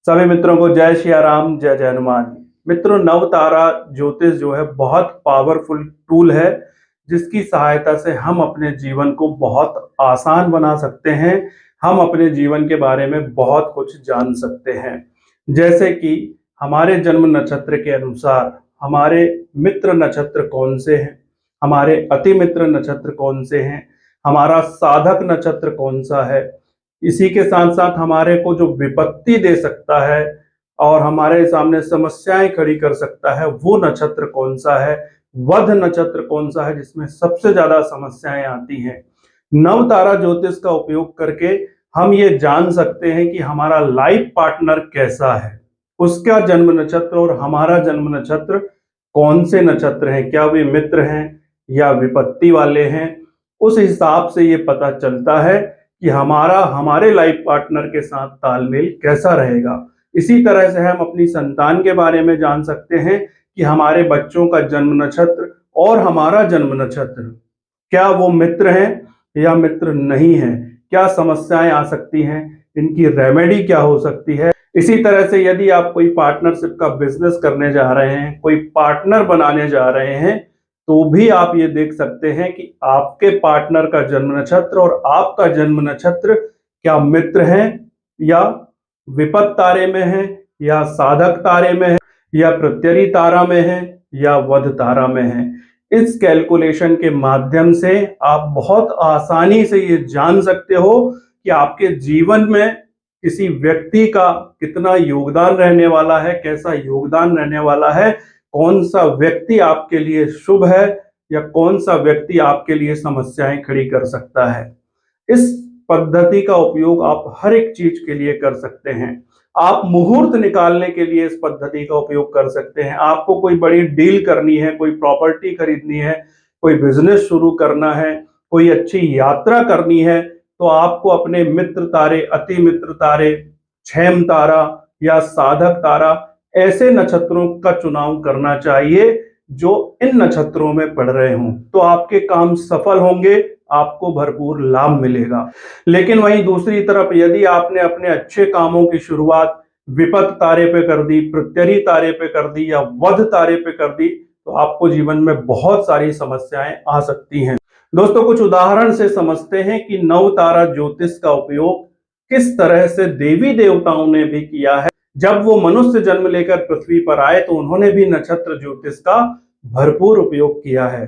सभी मित्रों को जय श्री राम, जय जय हनुमान। मित्रों, नव तारा ज्योतिष जो है बहुत पावरफुल टूल है, जिसकी सहायता से हम अपने जीवन को बहुत आसान बना सकते हैं। हम अपने जीवन के बारे में बहुत कुछ जान सकते हैं, जैसे कि हमारे जन्म नक्षत्र के अनुसार हमारे मित्र नक्षत्र कौन से हैं, हमारे अति मित्र नक्षत्र कौन से हैं, हमारा साधक नक्षत्र कौन सा है। इसी के साथ साथ हमारे को जो विपत्ति दे सकता है और हमारे सामने समस्याएं खड़ी कर सकता है, वो नक्षत्र कौन सा है, वध नक्षत्र कौन सा है जिसमें सबसे ज्यादा समस्याएं आती हैं। नव तारा ज्योतिष का उपयोग करके हम ये जान सकते हैं कि हमारा लाइफ पार्टनर कैसा है, उसका जन्म नक्षत्र और हमारा जन्म नक्षत्र कौन से नक्षत्र हैं, क्या वे मित्र हैं या विपत्ति वाले हैं। उस हिसाब से ये पता चलता है कि हमारा हमारे लाइफ पार्टनर के साथ तालमेल कैसा रहेगा। इसी तरह से हम अपनी संतान के बारे में जान सकते हैं कि हमारे बच्चों का जन्म नक्षत्र और हमारा जन्म नक्षत्र क्या वो मित्र हैं या मित्र नहीं हैं, क्या समस्याएं आ सकती हैं, इनकी रेमेडी क्या हो सकती है। इसी तरह से यदि आप कोई पार्टनरशिप का बिजनेस करने जा रहे हैं, कोई पार्टनर बनाने जा रहे हैं, तो भी आप ये देख सकते हैं कि आपके पार्टनर का जन्म नक्षत्र और आपका जन्म नक्षत्र क्या मित्र हैं या विपत तारे में है या साधक तारे में है या प्रत्यरी तारा में है या वध तारा में है। इस कैलकुलेशन के माध्यम से आप बहुत आसानी से ये जान सकते हो कि आपके जीवन में किसी व्यक्ति का कितना योगदान रहने वाला है, कैसा योगदान रहने वाला है, कौन सा व्यक्ति आपके लिए शुभ है या कौन सा व्यक्ति आपके लिए समस्याएं खड़ी कर सकता है। इस पद्धति का उपयोग आप हर एक चीज के लिए कर सकते हैं। आप मुहूर्त निकालने के लिए इस पद्धति का उपयोग कर सकते हैं। आपको कोई बड़ी डील करनी है, कोई प्रॉपर्टी खरीदनी है, कोई बिजनेस शुरू करना है, कोई अच्छी यात्रा करनी है, तो आपको अपने मित्र तारे, अति मित्र तारे, क्षेम तारा या साधक तारा, ऐसे नक्षत्रों का चुनाव करना चाहिए जो इन नक्षत्रों में पड़ रहे हों, तो आपके काम सफल होंगे, आपको भरपूर लाभ मिलेगा। लेकिन वहीं दूसरी तरफ यदि आपने अपने अच्छे कामों की शुरुआत विपत तारे पे कर दी, प्रत्यरी तारे पे कर दी या वध तारे पे कर दी, तो आपको जीवन में बहुत सारी समस्याएं आ सकती हैं। दोस्तों, कुछ उदाहरण से समझते हैं कि नव तारा ज्योतिष का उपयोग किस तरह से देवी देवताओं ने भी किया है। जब वो मनुष्य जन्म लेकर पृथ्वी पर आए तो उन्होंने भी नक्षत्र ज्योतिष का भरपूर उपयोग किया है।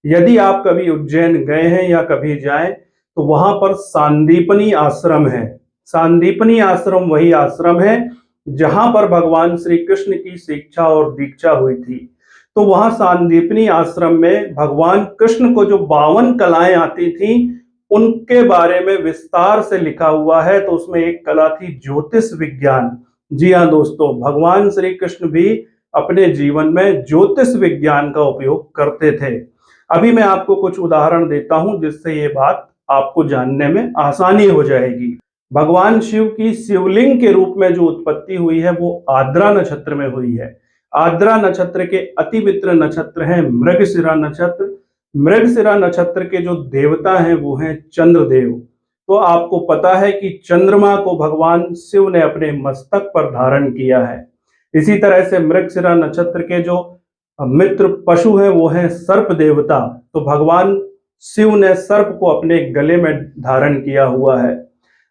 यदि आप कभी उज्जैन गए हैं या कभी जाएं तो वहां पर सांदीपनी आश्रम है। सांदीपनी आश्रम वही आश्रम है जहां पर भगवान श्री कृष्ण की शिक्षा और दीक्षा हुई थी। तो वहां सांदीपनी आश्रम में भगवान कृष्ण को जो 52 कलाएं आती थी, उनके बारे में विस्तार से लिखा हुआ है। तो उसमें एक कला थी ज्योतिष विज्ञान। जी हाँ दोस्तों, भगवान श्री कृष्ण भी अपने जीवन में ज्योतिष विज्ञान का उपयोग करते थे। अभी मैं आपको कुछ उदाहरण देता हूं जिससे ये बात आपको जानने में आसानी हो जाएगी। भगवान शिव की शिवलिंग के रूप में जो उत्पत्ति हुई है वो आर्द्रा नक्षत्र में हुई है। आर्द्रा नक्षत्र के अति मित्र नक्षत्र हैं मृगशिरा नक्षत्र। मृगशिरा नक्षत्र के जो देवता हैं वो हैं चंद्रदेव। तो आपको पता है कि चंद्रमा को भगवान शिव ने अपने मस्तक पर धारण किया है। इसी तरह से मृगशिरा नक्षत्र के जो मित्र पशु हैं वो हैं सर्प देवता। तो भगवान शिव ने सर्प को अपने गले में धारण किया हुआ है।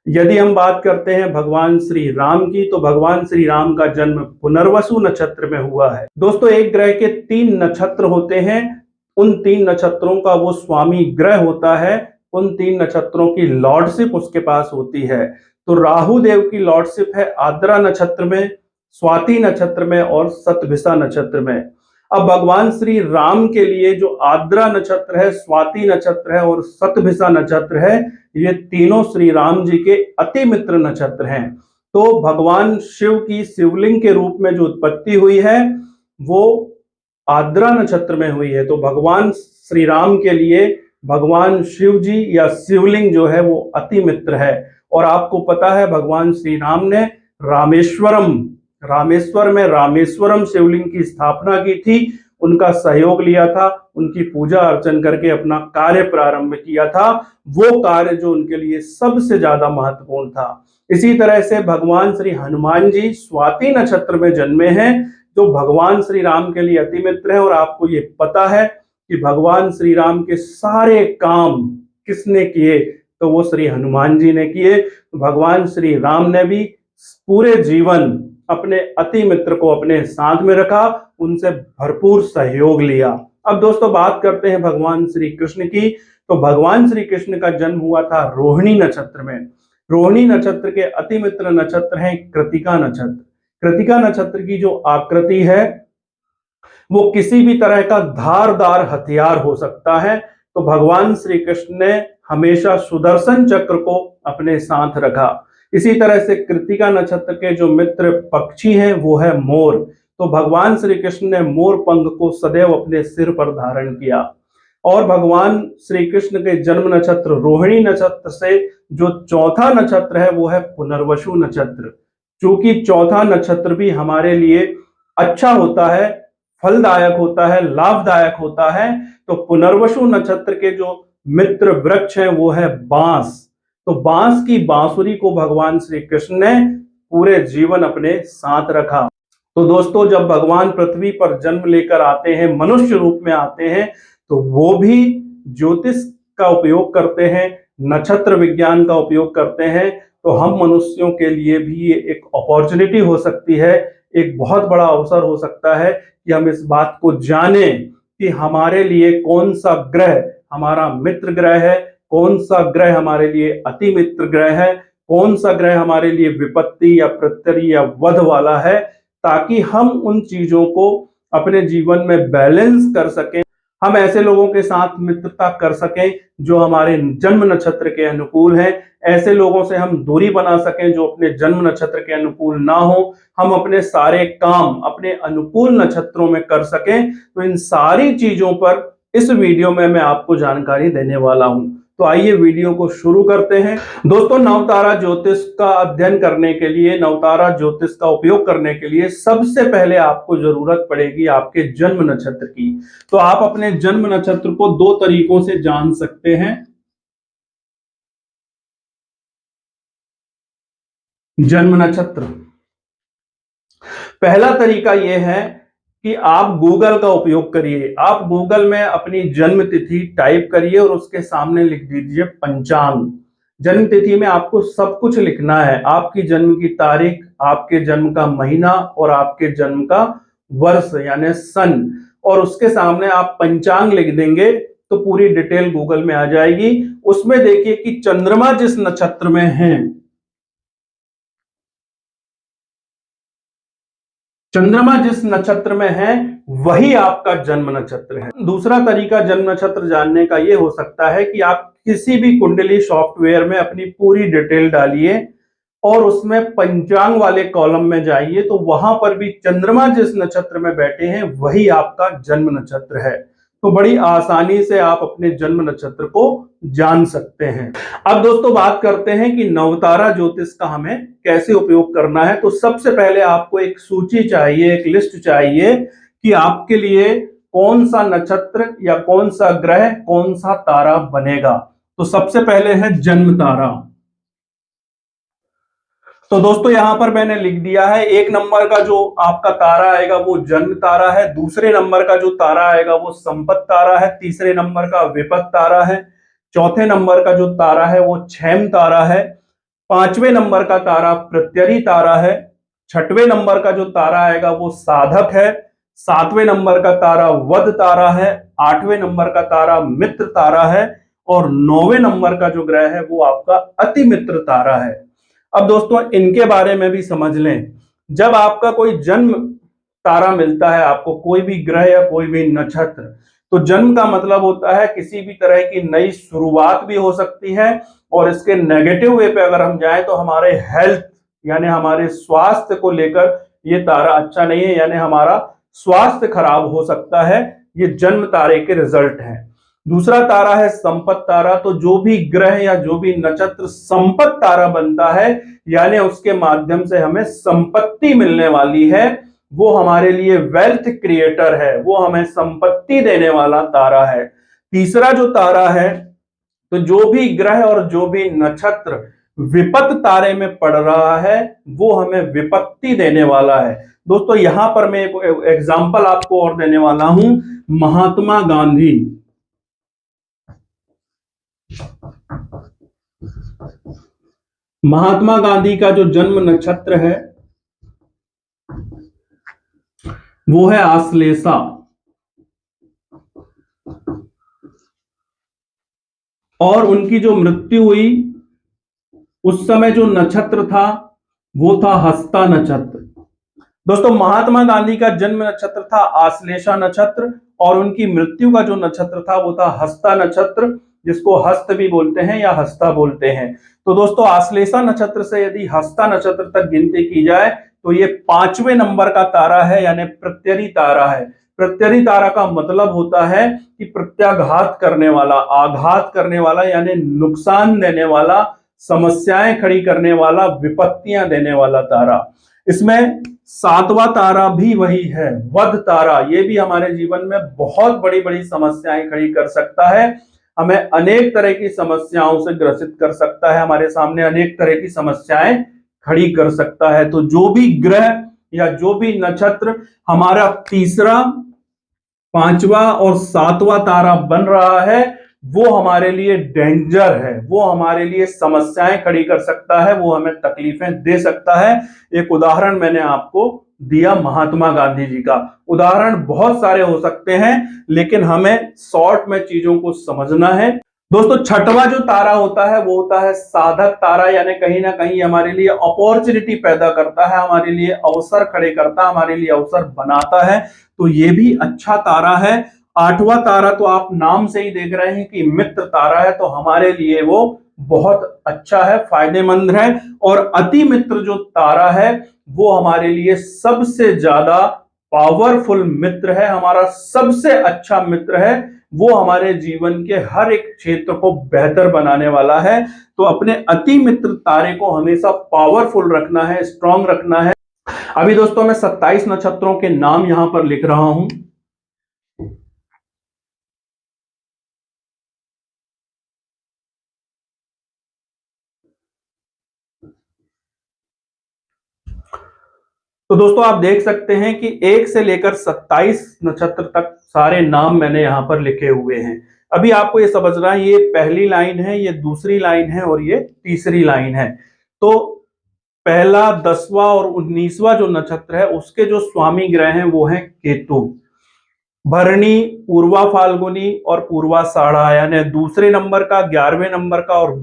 यदि हम बात करते हैं भगवान श्री राम की, तो भगवान श्री राम का जन्म पुनर्वसु नक्षत्र में हुआ है। दोस्तों, एक ग्रह के 3 नक्षत्र होते हैं, उन 3 नक्षत्रों का वो स्वामी ग्रह होता है, उन 3 नक्षत्रों की लॉर्डशिप उसके पास होती है। तो राहु देव की लॉर्डशिप है आर्द्रा नक्षत्र में, स्वाति नक्षत्र में और शतभिषा नक्षत्र में। अब भगवान श्री राम के लिए जो आर्द्रा नक्षत्र है, स्वाति नक्षत्र है और शतभिषा नक्षत्र है, ये तीनों श्री राम जी के अति मित्र नक्षत्र हैं। तो भगवान शिव की शिवलिंग के रूप में जो उत्पत्ति हुई है वो आर्द्रा नक्षत्र में हुई है। तो भगवान श्री राम के लिए भगवान शिव जी या शिवलिंग जो है वो अति मित्र है। और आपको पता है भगवान श्री राम ने रामेश्वर में रामेश्वरम शिवलिंग की स्थापना की थी, उनका सहयोग लिया था, उनकी पूजा अर्चन करके अपना कार्य प्रारंभ किया था, वो कार्य जो उनके लिए सबसे ज्यादा महत्वपूर्ण था। इसी तरह से भगवान श्री हनुमान जी स्वाति नक्षत्र में जन्मे हैं, जो भगवान श्री राम के लिए अति मित्र है। और आपको ये पता है कि भगवान श्री राम के सारे काम किसने किए, तो वो श्री हनुमान जी ने किए। भगवान श्री राम ने भी पूरे जीवन अपने अति मित्र को अपने साथ में रखा, उनसे भरपूर सहयोग लिया। अब दोस्तों बात करते हैं भगवान श्री कृष्ण की। तो भगवान श्री कृष्ण का जन्म हुआ था रोहिणी नक्षत्र में। रोहिणी नक्षत्र के अति मित्र नक्षत्र है कृतिका नक्षत्र। कृतिका नक्षत्र की जो आकृति है वो किसी भी तरह का धारदार हथियार हो सकता है। तो भगवान श्री कृष्ण ने हमेशा सुदर्शन चक्र को अपने साथ रखा। इसी तरह से कृतिका नक्षत्र के जो मित्र पक्षी हैं वो है मोर। तो भगवान श्री कृष्ण ने मोर पंख को सदैव अपने सिर पर धारण किया। और भगवान श्री कृष्ण के जन्म नक्षत्र रोहिणी नक्षत्र से जो चौथा नक्षत्र है वो है पुनर्वसु नक्षत्र। क्योंकि चौथा नक्षत्र भी हमारे लिए अच्छा होता है, फलदायक होता है, लाभदायक होता है। तो पुनर्वसु नक्षत्र के जो मित्र वृक्ष है वो है बांस। तो बांस की बांसुरी को भगवान श्री कृष्ण ने पूरे जीवन अपने साथ रखा। तो दोस्तों जब भगवान पृथ्वी पर जन्म लेकर आते हैं, मनुष्य रूप में आते हैं, तो वो भी ज्योतिष का उपयोग करते हैं, नक्षत्र विज्ञान का उपयोग करते हैं। तो हम मनुष्यों के लिए भी ये एक अपॉर्चुनिटी हो सकती है, एक बहुत बड़ा अवसर हो सकता है कि हम इस बात को जानें कि हमारे लिए कौन सा ग्रह हमारा मित्र ग्रह है, कौन सा ग्रह हमारे लिए अति मित्र ग्रह है, कौन सा ग्रह हमारे लिए विपत्ति या प्रत्यरि या वध वाला है, ताकि हम उन चीजों को अपने जीवन में बैलेंस कर सकें। हम ऐसे लोगों के साथ मित्रता कर सकें जो हमारे जन्म नक्षत्र के अनुकूल हैं। ऐसे लोगों से हम दूरी बना सकें जो अपने जन्म नक्षत्र के अनुकूल ना हो। हम अपने सारे काम अपने अनुकूल नक्षत्रों में कर सकें। तो इन सारी चीजों पर इस वीडियो में मैं आपको जानकारी देने वाला हूं। तो आइए वीडियो को शुरू करते हैं। दोस्तों नवतारा ज्योतिष का अध्ययन करने के लिए, नवतारा ज्योतिष का उपयोग करने के लिए सबसे पहले आपको जरूरत पड़ेगी आपके जन्म नक्षत्र की। तो आप अपने जन्म नक्षत्र को दो तरीकों से जान सकते हैं। जन्म नक्षत्र, पहला तरीका यह है कि आप गूगल का उपयोग करिए। आप गूगल में अपनी जन्म तिथि टाइप करिए और उसके सामने लिख दीजिए पंचांग। जन्म तिथि में आपको सब कुछ लिखना है, आपकी जन्म की तारीख, आपके जन्म का महीना और आपके जन्म का वर्ष यानी सन, और उसके सामने आप पंचांग लिख देंगे तो पूरी डिटेल गूगल में आ जाएगी। उसमें देखिए कि चंद्रमा जिस नक्षत्र में है, चंद्रमा जिस नक्षत्र में है वही आपका जन्म नक्षत्र है। दूसरा तरीका जन्म नक्षत्र जानने का यह हो सकता है कि आप किसी भी कुंडली सॉफ्टवेयर में अपनी पूरी डिटेल डालिए और उसमें पंचांग वाले कॉलम में जाइए, तो वहां पर भी चंद्रमा जिस नक्षत्र में बैठे हैं वही आपका जन्म नक्षत्र है। तो बड़ी आसानी से आप अपने जन्म नक्षत्र को जान सकते हैं। अब दोस्तों बात करते हैं कि नवतारा ज्योतिष का हमें कैसे उपयोग करना है। तो सबसे पहले आपको एक सूची चाहिए, एक लिस्ट चाहिए कि आपके लिए कौन सा नक्षत्र या कौन सा ग्रह, कौन सा तारा बनेगा। तो सबसे पहले है जन्म तारा। तो दोस्तों यहां पर मैंने लिख दिया है, एक नंबर का जो आपका तारा आएगा वो जन्म तारा है, दूसरे नंबर का जो तारा आएगा वो संपत तारा है, तीसरे नंबर का विपत तारा है, चौथे नंबर का जो तारा है वो क्षैम तारा है, पांचवें नंबर का तारा प्रत्यरि तारा है, छठवें नंबर का जो तारा आएगा वो साधक है, सातवें नंबर का तारा वध तारा है, आठवें नंबर का तारा मित्र तारा है और नौवें नंबर का जो ग्रह है वो आपका अति मित्र तारा है। अब दोस्तों इनके बारे में भी समझ लें। जब आपका कोई जन्म तारा मिलता है आपको, कोई भी ग्रह या कोई भी नक्षत्र, तो जन्म का मतलब होता है किसी भी तरह की नई शुरुआत भी हो सकती है। और इसके नेगेटिव वे पे अगर हम जाएं तो हमारे हेल्थ यानी हमारे स्वास्थ्य को लेकर ये तारा अच्छा नहीं है, यानी हमारा स्वास्थ्य खराब हो सकता है। ये जन्म तारे के रिजल्ट हैं। दूसरा तारा है संपत तारा। तो जो भी ग्रह या जो भी नक्षत्र संपत तारा बनता है यानी उसके माध्यम से हमें संपत्ति मिलने वाली है, वो हमारे लिए वेल्थ क्रिएटर है, वो हमें संपत्ति देने वाला तारा है। तीसरा जो तारा है, तो जो भी ग्रह और जो भी नक्षत्र विपत तारे में पड़ रहा है वो हमें विपत्ति देने वाला है। दोस्तों यहां पर मैं एक एग्जाम्पल आपको और देने वाला हूं। महात्मा गांधी, महात्मा गांधी का जो जन्म नक्षत्र है वो है आश्लेषा, और उनकी जो मृत्यु हुई उस समय जो नक्षत्र था वो था हस्ता नक्षत्र। दोस्तों महात्मा गांधी का जन्म नक्षत्र था आश्लेषा नक्षत्र और उनकी मृत्यु का जो नक्षत्र था वो था हस्ता नक्षत्र, जिसको हस्त भी बोलते हैं या हस्ता बोलते हैं। तो दोस्तों आश्लेषा नक्षत्र से यदि हस्ता नक्षत्र तक गिनती की जाए तो ये 5वें नंबर का तारा है, यानी प्रत्यरी तारा है। प्रत्यरी तारा का मतलब होता है कि प्रत्याघात करने वाला, आघात करने वाला, यानी नुकसान देने वाला, समस्याएं खड़ी करने वाला, विपत्तियां देने वाला तारा। इसमें 7वां तारा भी वही है, वध तारा। ये भी हमारे जीवन में बहुत बड़ी बड़ी समस्याएं खड़ी कर सकता है, हमें अनेक तरह की समस्याओं से ग्रसित कर सकता है, हमारे सामने अनेक तरह की समस्याएं खड़ी कर सकता है। तो जो भी ग्रह या जो भी नक्षत्र हमारा 3रा, 5वां और 7वां तारा बन रहा है वो हमारे लिए डेंजर है, वो हमारे लिए समस्याएं खड़ी कर सकता है, वो हमें तकलीफें दे सकता है। एक उदाहरण मैंने आपको दिया महात्मा गांधी जी का। उदाहरण बहुत सारे हो सकते हैं लेकिन हमें शॉर्ट में चीजों को समझना है। दोस्तों 6वां जो तारा होता है वो होता है साधक तारा, यानी कहीं ना कहीं हमारे लिए अपॉर्चुनिटी पैदा करता है, हमारे लिए अवसर खड़े करता है, हमारे लिए अवसर बनाता है। तो ये भी अच्छा तारा है। 8वां तारा तो आप नाम से ही देख रहे हैं कि मित्र तारा है, तो हमारे लिए वो बहुत अच्छा है, फायदेमंद है। और अति मित्र जो तारा है वो हमारे लिए सबसे ज्यादा पावरफुल मित्र है, हमारा सबसे अच्छा मित्र है। वो हमारे जीवन के हर एक क्षेत्र को बेहतर बनाने वाला है। तो अपने अति मित्र तारे को हमेशा पावरफुल रखना है, स्ट्रांग रखना है। अभी दोस्तों मैं 27 नक्षत्रों के नाम यहां पर लिख रहा हूं। तो दोस्तों आप देख सकते हैं कि 1 से लेकर 27 नक्षत्र तक सारे नाम मैंने यहां पर लिखे हुए हैं। अभी आपको ये समझना है, ये पहली लाइन है, ये दूसरी लाइन है और ये तीसरी लाइन है। तो पहला, 10वां और 19वां जो नक्षत्र है उसके जो स्वामी ग्रह हैं वो हैं केतु। भरणी, पूर्वा फाल्गुनी और पूर्वाषाढ़ा, यानी दूसरे नंबर का, 11वें नंबर का और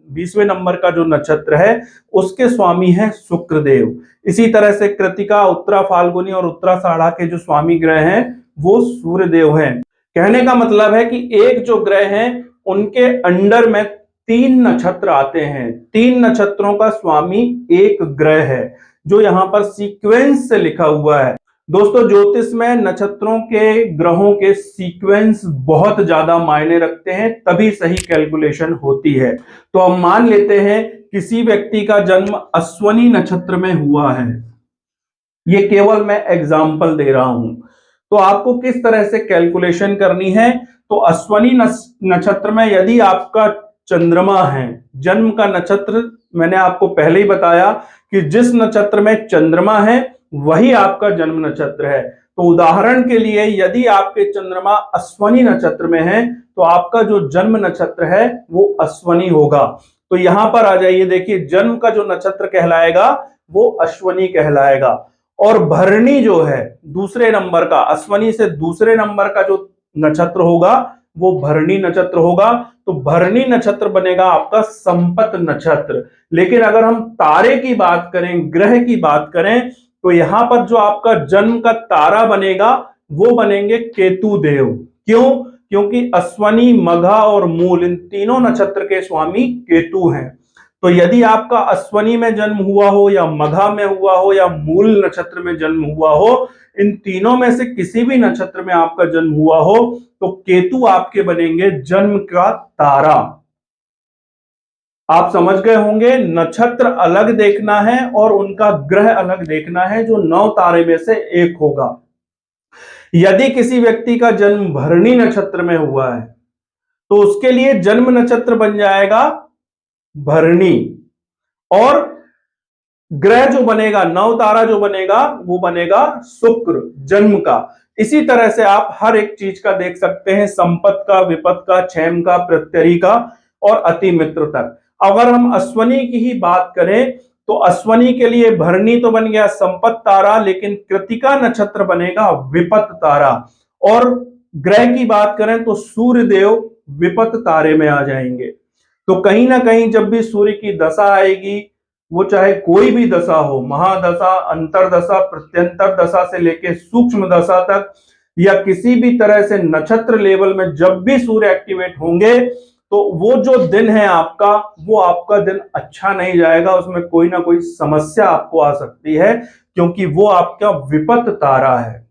20वें नंबर का जो नक्षत्र है उसके स्वामी है शुक्रदेव। इसी तरह से कृतिका, उत्तरा फाल्गुनी और उत्तराषाढ़ा के जो स्वामी ग्रह हैं वो सूर्यदेव हैं। कहने का मतलब है कि एक जो ग्रह हैं उनके अंडर में 3 नक्षत्र आते हैं। 3 नक्षत्रों का स्वामी एक ग्रह है, जो यहां पर सीक्वेंस से लिखा हुआ है। दोस्तों ज्योतिष में नक्षत्रों के, ग्रहों के सीक्वेंस बहुत ज्यादा मायने रखते हैं, तभी सही कैलकुलेशन होती है। तो हम मान लेते हैं किसी व्यक्ति का जन्म अश्वनी नक्षत्र में हुआ है, ये केवल मैं एग्जाम्पल दे रहा हूं। तो आपको किस तरह से कैलकुलेशन करनी है, तो अश्वनी नक्षत्र में यदि आपका चंद्रमा है, जन्म का नक्षत्र मैंने आपको पहले ही बताया कि जिस नक्षत्र में चंद्रमा है वही आपका जन्म नक्षत्र है। तो उदाहरण के लिए यदि आपके चंद्रमा अश्वनी नक्षत्र में है तो आपका जो जन्म नक्षत्र है वो अश्वनी होगा। तो यहां पर आ जाइए, देखिए जन्म का जो नक्षत्र कहलाएगा वो अश्वनी कहलाएगा। और भरणी जो है दूसरे नंबर का, अश्वनी से दूसरे नंबर का जो नक्षत्र होगा वो भरणी नक्षत्र होगा। तो भरणी नक्षत्र बनेगा आपका संपत नक्षत्र। लेकिन अगर हम तारे की बात करें, ग्रह की बात करें, तो यहां पर जो आपका जन्म का तारा बनेगा वो बनेंगे केतु देव। क्यों? क्योंकि अश्वनी, मघा और मूल, इन तीनों नक्षत्र के स्वामी केतु हैं। तो यदि आपका अश्वनी में जन्म हुआ हो या मघा में हुआ हो या मूल नक्षत्र में जन्म हुआ हो, इन तीनों में से किसी भी नक्षत्र में आपका जन्म हुआ हो, तो केतु आपके बनेंगे जन्म का तारा। आप समझ गए होंगे, नक्षत्र अलग देखना है और उनका ग्रह अलग देखना है, जो 9 तारे में से एक होगा। यदि किसी व्यक्ति का जन्म भरणी नक्षत्र में हुआ है तो उसके लिए जन्म नक्षत्र बन जाएगा भरणी। और ग्रह जो बनेगा, नव तारा जो बनेगा वो बनेगा शुक्र, जन्म का। इसी तरह से आप हर एक चीज का देख सकते हैं, संपत का, विपत का, क्षेम का, प्रत्यरी का और अति मित्र तक। अगर हम अश्वनी की ही बात करें तो अश्वनी के लिए भरणी तो बन गया संपत तारा, लेकिन कृतिका नक्षत्र बनेगा विपत तारा। और ग्रह की बात करें तो सूर्य देव विपत तारे में आ जाएंगे। तो कहीं ना कहीं जब भी सूर्य की दशा आएगी, वो चाहे कोई भी दशा हो, महादशा, अंतरदशा, प्रत्यंतर दशा से लेके सूक्ष्म दशा तक, या किसी भी तरह से नक्षत्र लेवल में जब भी सूर्य एक्टिवेट होंगे, तो वो जो दिन है आपका, वो आपका दिन अच्छा नहीं जाएगा, उसमें कोई ना कोई समस्या आपको आ सकती है, क्योंकि वो आपका विपत तारा है।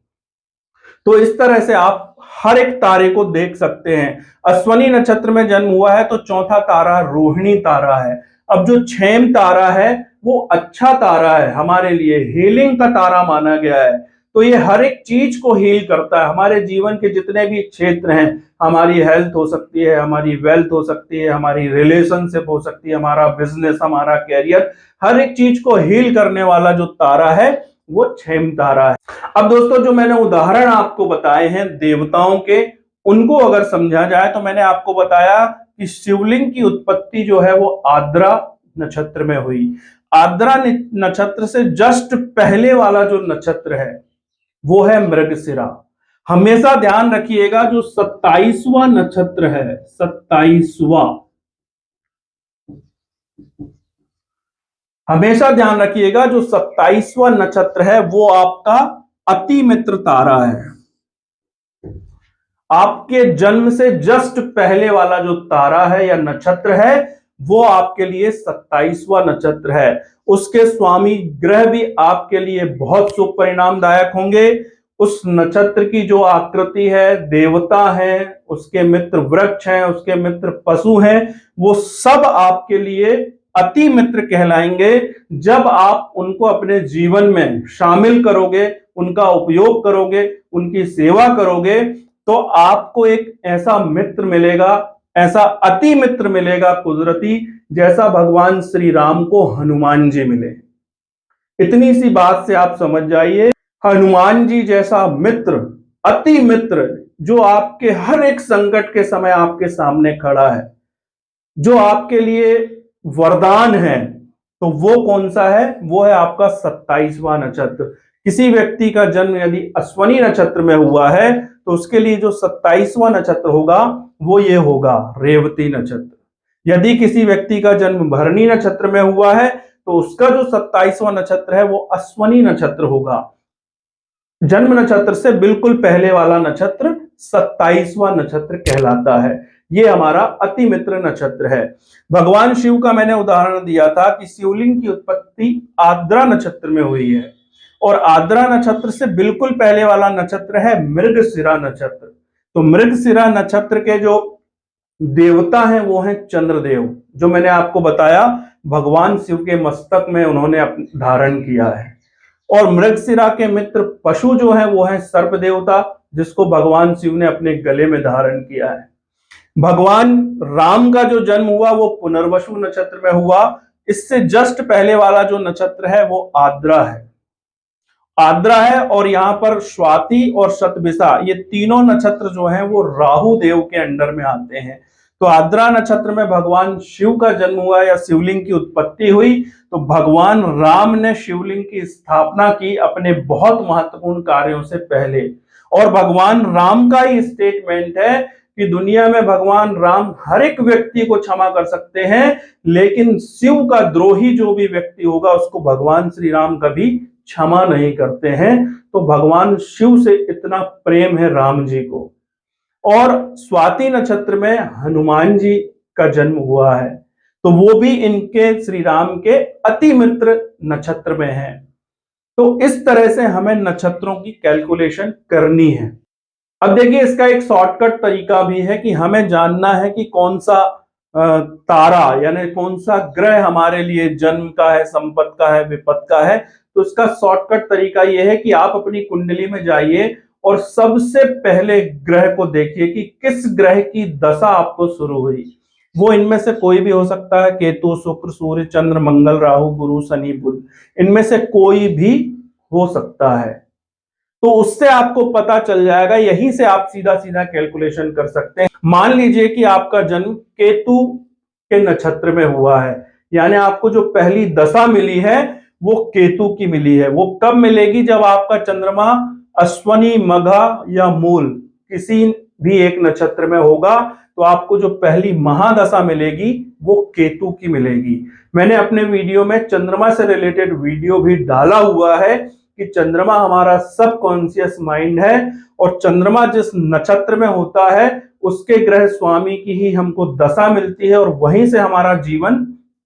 तो इस तरह से आप हर एक तारे को देख सकते हैं। अश्वनी नक्षत्र में जन्म हुआ है तो चौथा तारा रोहिणी तारा है। अब जो क्षेम तारा है वो अच्छा तारा है, हमारे लिए हीलिंग का तारा माना गया है। तो ये हर एक चीज को हील करता है, हमारे जीवन के जितने भी क्षेत्र हैं, हमारी हेल्थ हो सकती है, हमारी वेल्थ हो सकती है, हमारी रिलेशनशिप हो सकती है, हमारा बिजनेस, हमारा कैरियर, हर एक चीज को हील करने वाला जो तारा है वो क्षेम तारा है। अब दोस्तों, जो मैंने उदाहरण आपको बताए हैं देवताओं के, उनको अगर समझा जाए तो मैंने आपको बताया कि शिवलिंग की उत्पत्ति जो है वो आर्द्रा नक्षत्र में हुई। आर्द्रा नक्षत्र से जस्ट पहले वाला जो नक्षत्र है वो है मृगशिरा। हमेशा ध्यान रखिएगा, जो 27वां नक्षत्र है, 27वां, हमेशा ध्यान रखिएगा, जो 27वां नक्षत्र है वो आपका अति मित्र तारा है। आपके जन्म से जस्ट पहले वाला जो तारा है या नक्षत्र है वो आपके लिए 27वां नक्षत्र है। उसके स्वामी ग्रह भी आपके लिए बहुत शुभ परिणामदायक होंगे। उस नक्षत्र की जो आकृति है, देवता है, उसके मित्र वृक्ष हैं, उसके मित्र पशु हैं, वो सब आपके लिए अति मित्र कहलाएंगे। जब आप उनको अपने जीवन में शामिल करोगे, उनका उपयोग करोगे, उनकी सेवा करोगे, तो आपको एक ऐसा मित्र मिलेगा, ऐसा अति मित्र मिलेगा कुदरती, जैसा भगवान श्री राम को हनुमान जी मिले। इतनी सी बात से आप समझ जाइए, हनुमान जी जैसा मित्र, अति मित्र, जो आपके हर एक संकट के समय आपके सामने खड़ा है, जो आपके लिए वरदान है, तो वो कौन सा है? वो है आपका 27वां नक्षत्र। किसी व्यक्ति का जन्म यदि अश्वनी नक्षत्र में हुआ है तो उसके लिए जो 27वां नक्षत्र होगा वो ये होगा रेवती नक्षत्र। यदि किसी व्यक्ति का जन्म भरणी नक्षत्र में हुआ है तो उसका जो 27वां नक्षत्र है वो अश्वनी नक्षत्र होगा। जन्म नक्षत्र से बिल्कुल पहले वाला नक्षत्र 27वां नक्षत्र कहलाता है। ये हमारा अति मित्र नक्षत्र है। भगवान शिव का मैंने उदाहरण दिया था कि शिवलिंग की उत्पत्ति आर्द्रा नक्षत्र में हुई है, और आर्द्रा नक्षत्र से बिल्कुल पहले वाला नक्षत्र है मृगशिरा नक्षत्र। तो मृगशिरा नक्षत्र के जो देवता हैं वो हैं चंद्रदेव, जो मैंने आपको बताया भगवान शिव के मस्तक में उन्होंने धारण किया है। और मृगशिरा के मित्र पशु जो हैं वो हैं सर्प देवता, जिसको भगवान शिव ने अपने गले में धारण किया है। भगवान राम का जो जन्म हुआ वो पुनर्वसु नक्षत्र में हुआ। इससे जस्ट पहले वाला जो नक्षत्र है वो आर्द्रा है, आर्द्रा है। और यहाँ पर स्वाति और शतभिषा, ये तीनों नक्षत्र जो हैं वो राहु देव के अंडर में आते हैं। तो आर्द्रा नक्षत्र में भगवान शिव का जन्म हुआ या शिवलिंग की उत्पत्ति हुई। तो भगवान राम ने शिवलिंग की स्थापना की अपने बहुत महत्वपूर्ण कार्यों से पहले। और भगवान राम का ही स्टेटमेंट है कि दुनिया में भगवान राम हर एक व्यक्ति को क्षमा कर सकते हैं, लेकिन शिव का द्रोही जो भी व्यक्ति होगा उसको भगवान श्री राम कभी क्षमा नहीं करते हैं। तो भगवान शिव से इतना प्रेम है राम जी को। और स्वाति नक्षत्र में हनुमान जी का जन्म हुआ है, तो वो भी इनके श्री राम के अति मित्र नक्षत्र में है। तो इस तरह से हमें नक्षत्रों की कैलकुलेशन करनी है। अब देखिए, इसका एक शॉर्टकट तरीका भी है कि हमें जानना है कि कौन सा तारा यानी कौन सा ग्रह हमारे लिए जन्म का है, संपत का है, विपत का है। तो इसका शॉर्टकट तरीका यह है कि आप अपनी कुंडली में जाइए और सबसे पहले ग्रह को देखिए कि किस ग्रह की दशा आपको शुरू हुई। वो इनमें से कोई भी हो सकता है, केतु, शुक्र, सूर्य, चंद्र, मंगल, राहु, गुरु, शनि, बुध, इनमें से कोई भी हो सकता है। तो उससे आपको पता चल जाएगा, यहीं से आप सीधा सीधा कैलकुलेशन कर सकते हैं। मान लीजिए कि आपका जन्म केतु के नक्षत्र में हुआ है, यानी आपको जो पहली दशा मिली है वो केतु की मिली है। वो कब मिलेगी? जब आपका चंद्रमा अश्वनी, मघा या मूल किसी भी एक नक्षत्र में होगा, तो आपको जो पहली महादशा मिलेगी वो केतु की मिलेगी। मैंने अपने वीडियो में चंद्रमा से रिलेटेड वीडियो भी डाला हुआ है कि चंद्रमा हमारा सबकॉन्शियस माइंड है, और चंद्रमा जिस नक्षत्र में होता है उसके ग्रह स्वामी की ही हमको दशा मिलती है, और वहीं से हमारा जीवन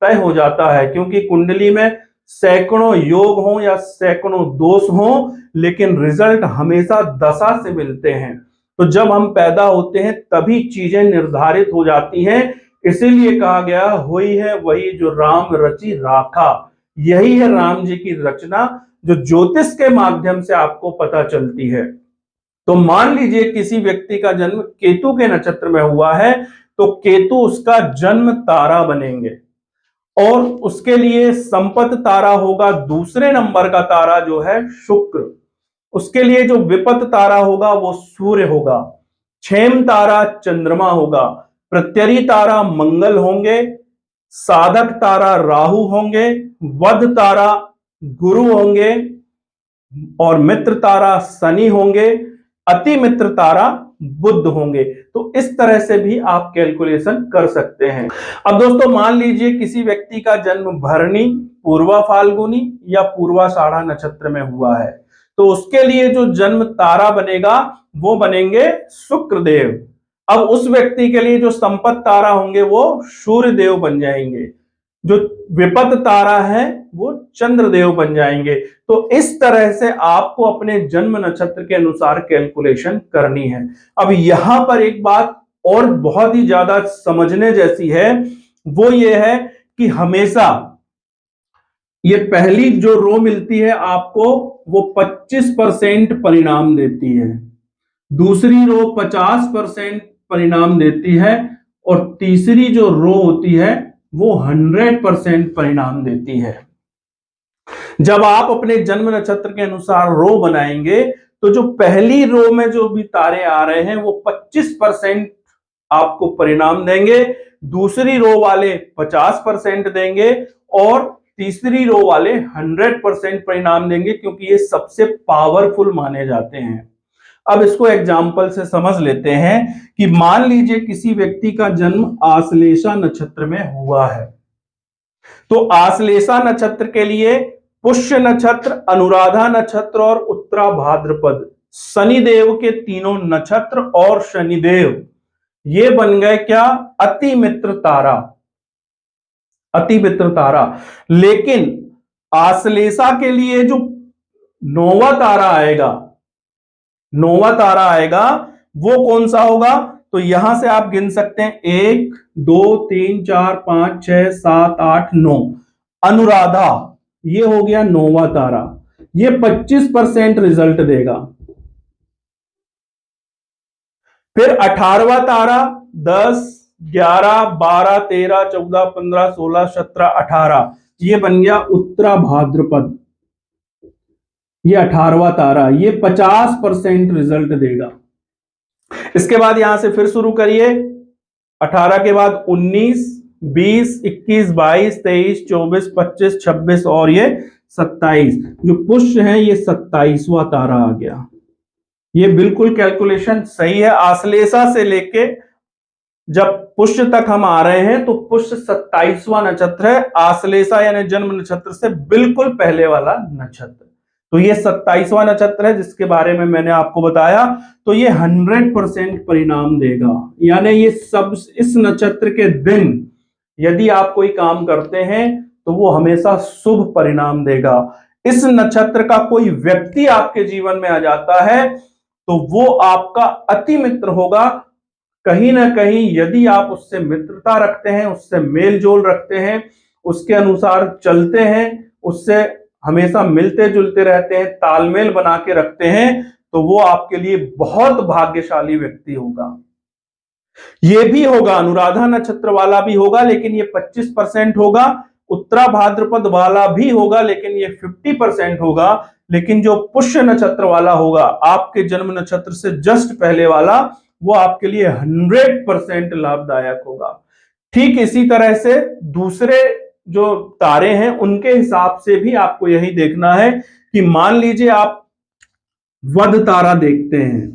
तय हो जाता है। क्योंकि कुंडली में सैकड़ों योग हों या सैकड़ों दोष हों, लेकिन रिजल्ट हमेशा दशा से मिलते हैं। तो जब हम पैदा होते हैं तभी चीजें निर्धारित हो जाती हैं। इसीलिए कहा गया, हुई है वही जो राम रचि राखा। यही है राम जी की रचना, जो ज्योतिष के माध्यम से आपको पता चलती है। तो मान लीजिए किसी व्यक्ति का जन्म केतु के नक्षत्र में हुआ है, तो केतु उसका जन्म तारा बनेंगे, और उसके लिए संपत तारा होगा दूसरे नंबर का तारा जो है शुक्र। उसके लिए जो विपत तारा होगा वो सूर्य होगा। क्षेम तारा चंद्रमा होगा। प्रत्यरी तारा मंगल होंगे। साधक तारा राहु होंगे। वध तारा गुरु होंगे, और मित्र तारा शनि होंगे। अति मित्र तारा बुध होंगे। तो इस तरह से भी आप कैलकुलेशन कर सकते हैं। अब दोस्तों मान लीजिए किसी व्यक्ति का जन्म भरणी, पूर्वा फाल्गुनी या पूर्वाषाढ़ा नक्षत्र में हुआ है, तो उसके लिए जो जन्म तारा बनेगा वो बनेंगे शुक्र देव। अब उस व्यक्ति के लिए जो संपत तारा होंगे वो सूर्य देव बन जाएंगे। जो विपत तारा है वो चंद्रदेव बन जाएंगे। तो इस तरह से आपको अपने जन्म नक्षत्र के अनुसार कैलकुलेशन करनी है। अब यहां पर एक बात और बहुत ही ज्यादा समझने जैसी है, वो ये है कि हमेशा ये पहली जो रो मिलती है आपको, वो 25% परिणाम देती है। दूसरी रो 50% परिणाम देती है, और तीसरी जो रो होती है वो 100% परिणाम देती है। जब आप अपने जन्म नक्षत्र के अनुसार रो बनाएंगे, तो जो पहली रो में जो भी तारे आ रहे हैं वो 25% आपको परिणाम देंगे, दूसरी रो वाले 50% देंगे, और तीसरी रो वाले 100% परिणाम देंगे, क्योंकि ये सबसे पावरफुल माने जाते हैं। अब इसको एग्जाम्पल से समझ लेते हैं कि मान लीजिए किसी व्यक्ति का जन्म आश्लेषा नक्षत्र में हुआ है, तो आश्लेषा नक्षत्र के लिए पुष्य नक्षत्र, अनुराधा नक्षत्र और उत्तरा भाद्रपद, शनिदेव के तीनों नक्षत्र और शनिदेव, ये बन गए क्या? अति मित्र तारा। अति मित्र तारा। लेकिन आश्लेषा के लिए जो नौवा तारा आएगा, नौवा तारा आएगा, वो कौन सा होगा? तो यहां से आप गिन सकते हैं 1 2 3 4 5 6 7 8 9। अनुराधा, ये हो गया नौवा तारा। ये 25% रिजल्ट देगा। फिर 18वां तारा 10 11 12 13 14 15 16 17 18, ये बन गया उत्तरा भाद्रपद। ये 18वां तारा, ये 50% रिजल्ट देगा। इसके बाद यहां से फिर शुरू करिए। 18 के बाद 19 20 21 22 23 24 25 26 और ये 27। जो पुष्य है ये 27वां तारा आ गया। ये बिल्कुल कैलकुलेशन सही है। आश्लेषा से लेके जब पुष्य तक हम आ रहे हैं, तो पुष्य 27वां नक्षत्र है। आश्लेषा यानी जन्म नक्षत्र से बिल्कुल पहले वाला नक्षत्र, तो ये 27वां नक्षत्र है जिसके बारे में मैंने आपको बताया। तो ये 100% परिणाम देगा। यानी ये सब, इस नक्षत्र के दिन यदि आप कोई काम करते हैं तो वो हमेशा शुभ परिणाम देगा। इस नक्षत्र का कोई व्यक्ति आपके जीवन में आ जाता है तो वो आपका अति मित्र होगा। कहीं ना कहीं यदि आप उससे मित्रता रखते हैं, उससे मेल जोल रखते हैं, उसके अनुसार चलते हैं, उससे हमेशा मिलते जुलते रहते हैं, तालमेल बना के रखते हैं, तो वो आपके लिए बहुत भाग्यशाली व्यक्ति होगा। ये भी होगा, अनुराधा नक्षत्र वाला भी होगा, लेकिन ये 25% होगा। उत्तरा भाद्रपद वाला भी होगा, लेकिन ये 50% होगा। लेकिन जो पुष्य नक्षत्र वाला होगा, आपके जन्म नक्षत्र से जस्ट पहले वाला, वो आपके लिए 100% लाभदायक होगा। ठीक इसी तरह से दूसरे जो तारे हैं उनके हिसाब से भी आपको यही देखना है कि मान लीजिए आप वध तारा देखते हैं।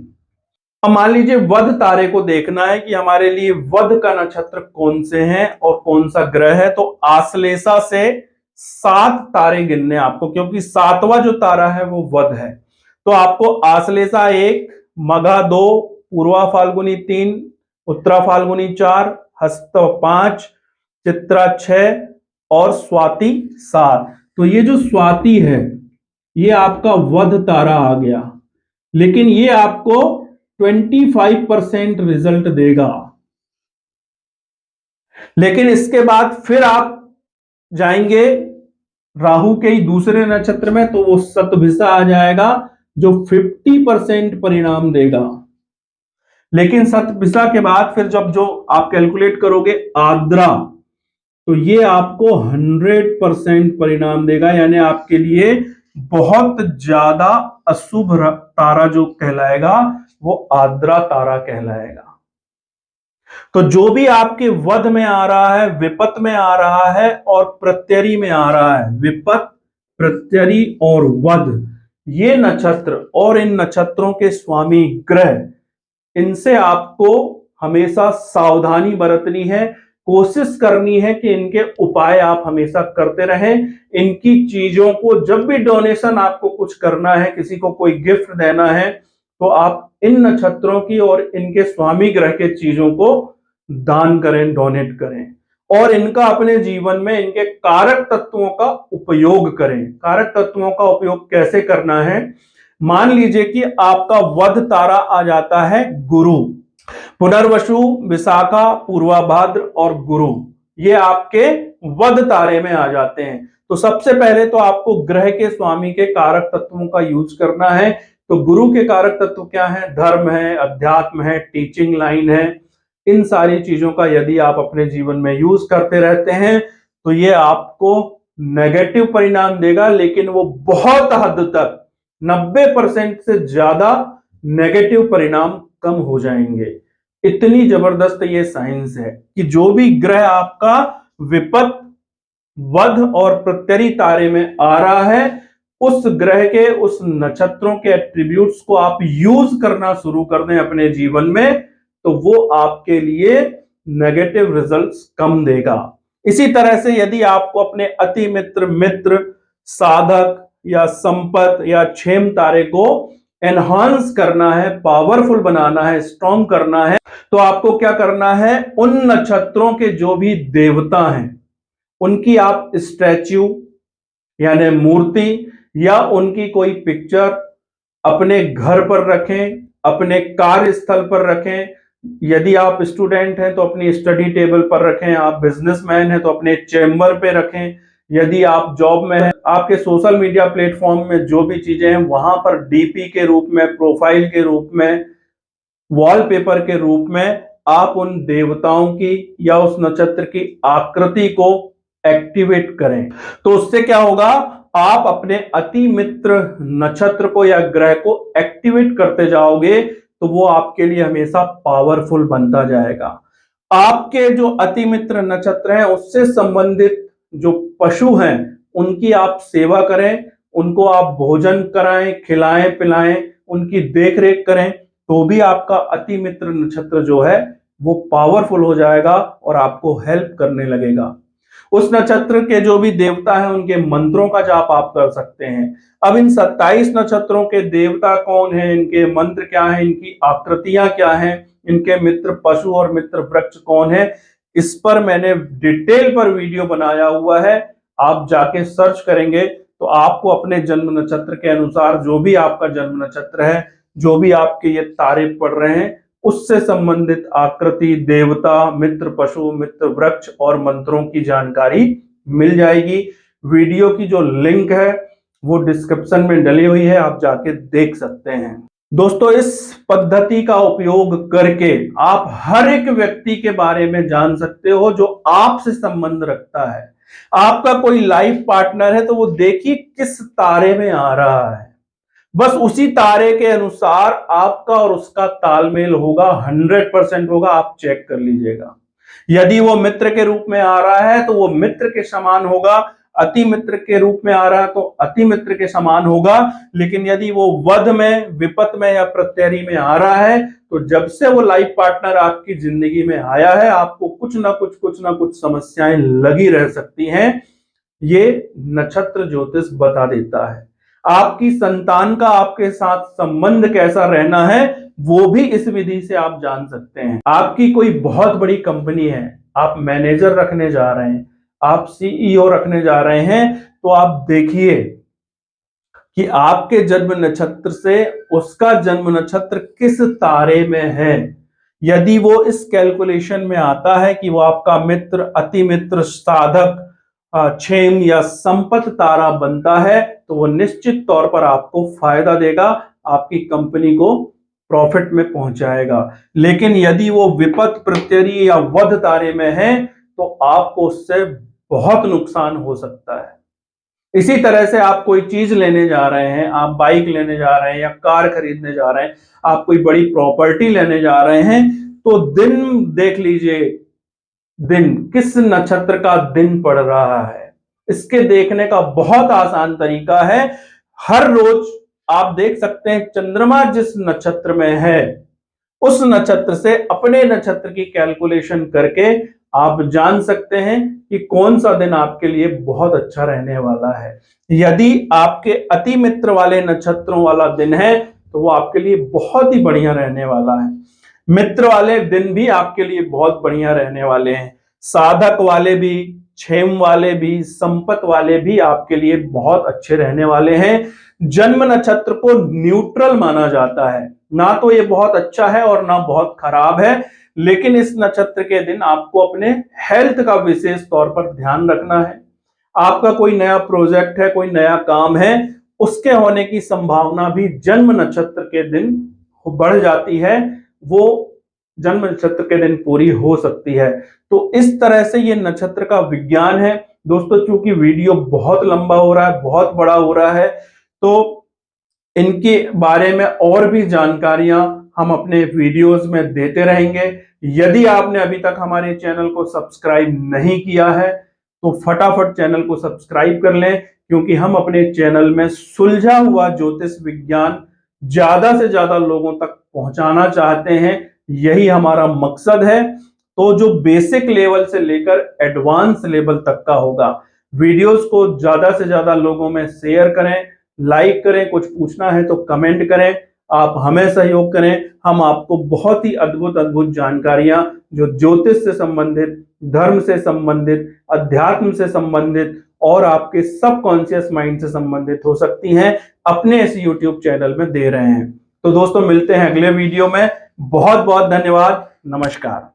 अब मान लीजिए वध तारे को देखना है कि हमारे लिए वध का नक्षत्र कौन से हैं और कौन सा ग्रह है, तो आश्लेषा से 7 तारे गिनने आपको, क्योंकि 7वां जो तारा है वो वध है। तो आपको आश्लेषा 1, मघा 2, पूर्वा फाल्गुनी 3, उत्तरा फाल्गुनी 4, हस्त 5, चित्रा 6 और स्वाति 7। तो ये जो स्वाति है ये आपका वध तारा आ गया, लेकिन ये आपको 25% रिजल्ट देगा। लेकिन इसके बाद फिर आप जाएंगे राहु के ही दूसरे नक्षत्र में, तो वो शतभिषा आ जाएगा जो 50% परिणाम देगा। लेकिन शतभिषा के बाद फिर जब जो आप कैलकुलेट करोगे आर्द्रा, तो ये आपको 100% परिणाम देगा, यानी आपके लिए बहुत ज्यादा अशुभ तारा जो कहलाएगा वो आर्द्रा तारा कहलाएगा। तो जो भी आपके वध में आ रहा है, विपत में आ रहा है और प्रत्यरी में आ रहा है, विपत, प्रत्यरी और वध, ये नक्षत्र और इन नक्षत्रों के स्वामी ग्रह, इनसे आपको हमेशा सावधानी बरतनी है। कोशिश करनी है कि इनके उपाय आप हमेशा करते रहें। इनकी चीजों को, जब भी डोनेशन आपको कुछ करना है, किसी को कोई गिफ्ट देना है, तो आप इन नक्षत्रों की और इनके स्वामी ग्रह के चीजों को दान करें, डोनेट करें और इनका अपने जीवन में, इनके कारक तत्वों का उपयोग करें। कारक तत्वों का उपयोग कैसे करना है? मान लीजिए कि आपका वध तारा आ जाता है गुरु, पुनर्वसु, विशाखा, पूर्वा भाद्र और गुरु, ये आपके वध तारे में आ जाते हैं। तो सबसे पहले तो आपको ग्रह के स्वामी के कारक तत्वों का यूज करना है। तो गुरु के कारक तत्व क्या है? धर्म है, अध्यात्म है, टीचिंग लाइन है। इन सारी चीजों का यदि आप अपने जीवन में यूज करते रहते हैं तो ये आपको नेगेटिव परिणाम देगा, लेकिन वो बहुत हद तक 90% से ज्यादा नेगेटिव परिणाम कम हो जाएंगे। इतनी जबरदस्त ये साइंस है कि जो भी ग्रह आपका विपत, वध और प्रत्यरी तारे में आ रहा है, उस ग्रह के, उस नक्षत्रों के एट्रीब्यूट्स को आप यूज करना शुरू कर दें अपने जीवन में, तो वो आपके लिए नेगेटिव रिजल्ट्स कम देगा। इसी तरह से यदि आपको अपने अति मित्र, मित्र, साधक या संपत या क्षेम तारे को एनहांस करना है, पावरफुल बनाना है, स्ट्रॉन्ग करना है, तो आपको क्या करना है? उन नक्षत्रों के जो भी देवता हैं उनकी आप स्टैच्यू यानी मूर्ति या उनकी कोई पिक्चर अपने घर पर रखें, अपने कार्यस्थल पर रखें। यदि आप स्टूडेंट हैं तो अपनी स्टडी टेबल पर रखें, आप बिजनेसमैन हैं तो अपने चेंबर पे रखें, यदि आप जॉब में हैं, आपके सोशल मीडिया प्लेटफॉर्म में जो भी चीजें हैं वहां पर डीपी के रूप में, प्रोफाइल के रूप में, वॉलपेपर के रूप में आप उन देवताओं की या उस नक्षत्र की आकृति को एक्टिवेट करें। तो उससे क्या होगा? आप अपने अति मित्र नक्षत्र को या ग्रह को एक्टिवेट करते जाओगे तो वो आपके लिए हमेशा पावरफुल बनता जाएगा। आपके जो अति मित्र नक्षत्र हैं उससे संबंधित जो पशु हैं उनकी आप सेवा करें, उनको आप भोजन कराएं, खिलाएं पिलाएं, उनकी देखरेख करें, तो भी आपका अति मित्र नक्षत्र जो है वो पावरफुल हो जाएगा और आपको हेल्प करने लगेगा। उस नक्षत्र के जो भी देवता हैं उनके मंत्रों का जाप आप कर सकते हैं। अब इन 27 नक्षत्रों के देवता कौन हैं, इनके मंत्र क्या हैं, इनकी आकृतियां क्या हैं, इनके मित्र पशु और मित्र वृक्ष कौन है, इस पर मैंने डिटेल पर वीडियो बनाया हुआ है। आप जाके सर्च करेंगे तो आपको अपने जन्म नक्षत्र के अनुसार जो भी आपका जन्म नक्षत्र है, जो भी आपके ये तारे पड़ रहे हैं, उससे संबंधित आकृति, देवता, मित्र पशु, मित्र वृक्ष और मंत्रों की जानकारी मिल जाएगी। वीडियो की जो लिंक है वो डिस्क्रिप्शन में डली हुई है, आप जाके देख सकते हैं। दोस्तों, इस पद्धति का उपयोग करके आप हर एक व्यक्ति के बारे में जान सकते हो जो आपसे संबंध रखता है। आपका कोई लाइफ पार्टनर है तो वो देखिए किस तारे में आ रहा है, बस उसी तारे के अनुसार आपका और उसका तालमेल होगा, 100% होगा। आप चेक कर लीजिएगा। यदि वो मित्र के रूप में आ रहा है तो वो मित्र के समान होगा, अति मित्र के रूप में आ रहा है तो अति मित्र के समान होगा। लेकिन यदि वो वध में, विपत में या प्रत्ययी में आ रहा है तो जब से वो लाइफ पार्टनर आपकी जिंदगी में आया है आपको कुछ ना कुछ समस्याएं लगी रह सकती हैं। ये नक्षत्र ज्योतिष बता देता है। आपकी संतान का आपके साथ संबंध कैसा रहना है वो भी इस विधि से आप जान सकते हैं। आपकी कोई बहुत बड़ी कंपनी है, आप मैनेजर रखने जा रहे हैं, आप सीईओ रखने जा रहे हैं, तो आप देखिए कि आपके जन्म नक्षत्र से उसका जन्म नक्षत्र किस तारे में है। यदि वो इस कैलकुलेशन में आता है कि वो आपका मित्र, अति मित्र, साधक, क्षेम या संपत तारा बनता है तो वो निश्चित तौर पर आपको फायदा देगा, आपकी कंपनी को प्रॉफिट में पहुंचाएगा। लेकिन यदि वो विपत, प्रत्ययी या वध तारे में है तो आपको उससे बहुत नुकसान हो सकता है। इसी तरह से आप कोई चीज लेने जा रहे हैं, आप बाइक लेने जा रहे हैं या कार खरीदने जा रहे हैं, आप कोई बड़ी प्रॉपर्टी लेने जा रहे हैं, तो दिन देख लीजिए, दिन किस नक्षत्र का दिन पड़ रहा है। इसके देखने का बहुत आसान तरीका है। हर रोज आप देख सकते हैं चंद्रमा जिस नक्षत्र में है उस नक्षत्र से अपने नक्षत्र की कैलकुलेशन करके आप जान सकते हैं कि कौन सा दिन आपके लिए बहुत अच्छा रहने वाला है। यदि आपके अति मित्र वाले नक्षत्रों वाला दिन है तो वो आपके लिए बहुत ही बढ़िया रहने वाला है। मित्र वाले दिन भी आपके लिए बहुत बढ़िया रहने वाले हैं। साधक वाले भी, क्षेम वाले भी, संपत वाले भी आपके लिए बहुत अच्छे रहने वाले हैं। जन्म नक्षत्र को न्यूट्रल माना जाता है, ना तो ये बहुत अच्छा है और ना बहुत खराब है। लेकिन इस नक्षत्र के दिन आपको अपने हेल्थ का विशेष तौर पर ध्यान रखना है। आपका कोई नया प्रोजेक्ट है, कोई नया काम है, उसके होने की संभावना भी जन्म नक्षत्र के दिन बढ़ जाती है, वो जन्म नक्षत्र के दिन पूरी हो सकती है। तो इस तरह से ये नक्षत्र का विज्ञान है। दोस्तों, चूंकि वीडियो बहुत लंबा हो रहा है, बहुत बड़ा हो रहा है, तो इनके बारे में और भी जानकारियां हम अपने वीडियोस में देते रहेंगे। यदि आपने अभी तक हमारे चैनल को सब्सक्राइब नहीं किया है तो फटाफट चैनल को सब्सक्राइब कर लें, क्योंकि हम अपने चैनल में सुलझा हुआ ज्योतिष विज्ञान ज्यादा से ज्यादा लोगों तक पहुंचाना चाहते हैं। यही हमारा मकसद है। तो जो बेसिक लेवल से लेकर एडवांस लेवल तक का होगा, वीडियोस को ज्यादा से ज्यादा लोगों में शेयर करें, लाइक करें, कुछ पूछना है तो कमेंट करें, आप हमें सहयोग करें। हम आपको बहुत ही अद्भुत अद्भुत जानकारियां जो ज्योतिष से संबंधित, धर्म से संबंधित, अध्यात्म से संबंधित और आपके सबकॉन्शियस माइंड से संबंधित हो सकती हैं, अपने इस यूट्यूब चैनल में दे रहे हैं। तो दोस्तों, मिलते हैं अगले वीडियो में। बहुत बहुत धन्यवाद। नमस्कार।